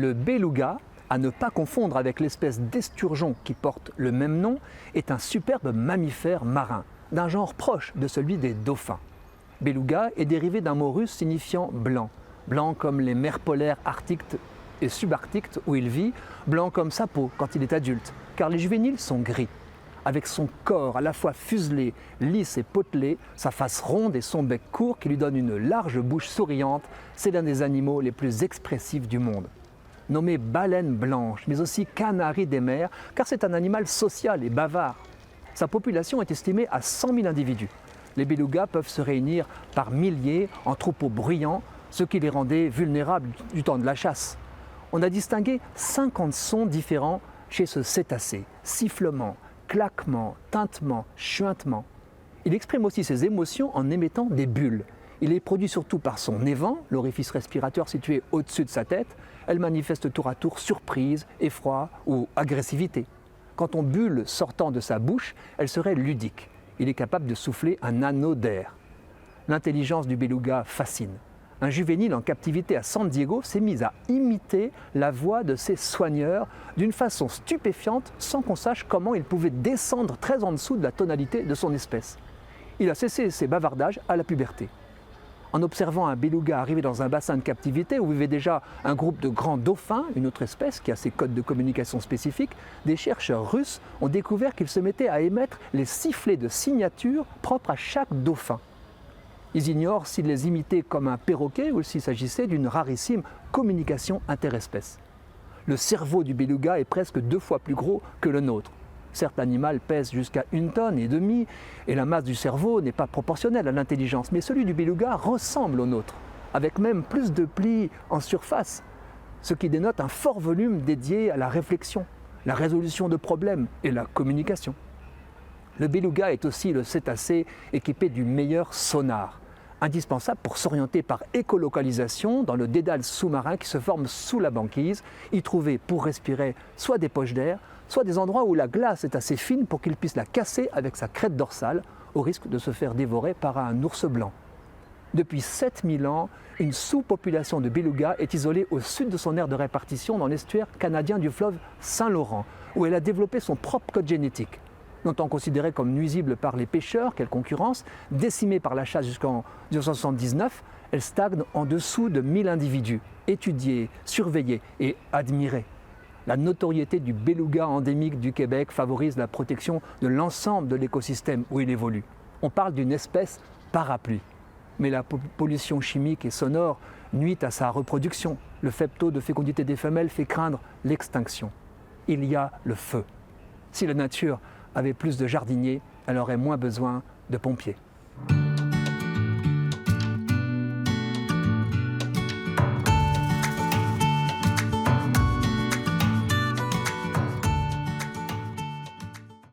Le beluga, à ne pas confondre avec l'espèce d'esturgeon qui porte le même nom, est un superbe mammifère marin, d'un genre proche de celui des dauphins. Beluga est dérivé d'un mot russe signifiant blanc, blanc comme les mers polaires arctiques et subarctiques où il vit, blanc comme sa peau quand il est adulte, car les juvéniles sont gris. Avec son corps à la fois fuselé, lisse et potelé, sa face ronde et son bec court qui lui donne une large bouche souriante, c'est l'un des animaux les plus expressifs du monde. Nommé baleine blanche, mais aussi canari des mers, car c'est un animal social et bavard. Sa population est estimée à 100 000 individus. Les belugas peuvent se réunir par milliers en troupeaux bruyants, ce qui les rendait vulnérables du temps de la chasse. On a distingué 50 sons différents chez ce cétacé, sifflements, claquements, tintements, chuintements. Il exprime aussi ses émotions en émettant des bulles. Il les produit surtout par son évent, l'orifice respirateur situé au-dessus de sa tête. Elle manifeste tour à tour surprise, effroi ou agressivité. Quand on bulle sortant de sa bouche, elle serait ludique. Il est capable de souffler un anneau d'air. L'intelligence du beluga fascine. Un juvénile en captivité à San Diego s'est mis à imiter la voix de ses soigneurs d'une façon stupéfiante sans qu'on sache comment il pouvait descendre très en dessous de la tonalité de son espèce. Il a cessé ses bavardages à la puberté. En observant un beluga arriver dans un bassin de captivité où vivait déjà un groupe de grands dauphins, une autre espèce qui a ses codes de communication spécifiques, des chercheurs russes ont découvert qu'ils se mettaient à émettre les sifflets de signature propres à chaque dauphin. Ils ignorent s'ils les imitaient comme un perroquet ou s'il s'agissait d'une rarissime communication interespèces. Le cerveau du beluga est presque 2 fois plus gros que le nôtre. Certes, l'animal pèse jusqu'à 1,5 tonnes et la masse du cerveau n'est pas proportionnelle à l'intelligence, mais celui du beluga ressemble au nôtre, avec même plus de plis en surface, ce qui dénote un fort volume dédié à la réflexion, la résolution de problèmes et la communication. Le beluga est aussi le cétacé équipé du meilleur sonar, indispensable pour s'orienter par écolocalisation dans le dédale sous-marin qui se forme sous la banquise, y trouver pour respirer soit des poches d'air, soit des endroits où la glace est assez fine pour qu'il puisse la casser avec sa crête dorsale, au risque de se faire dévorer par un ours blanc. Depuis 7000 ans, une sous-population de beluga est isolée au sud de son aire de répartition dans l'estuaire canadien du fleuve Saint-Laurent, où elle a développé son propre code génétique. Longtemps considérée comme nuisible par les pêcheurs qu'elle concurrence, décimée par la chasse jusqu'en 1979, elle stagne en dessous de 1000 individus, étudiés, surveillés et admirés. La notoriété du beluga endémique du Québec favorise la protection de l'ensemble de l'écosystème où il évolue. On parle d'une espèce parapluie. Mais la pollution chimique et sonore nuit à sa reproduction. Le faible taux de fécondité des femelles fait craindre l'extinction. Il y a le feu. Si la nature avait plus de jardiniers, elle aurait moins besoin de pompiers.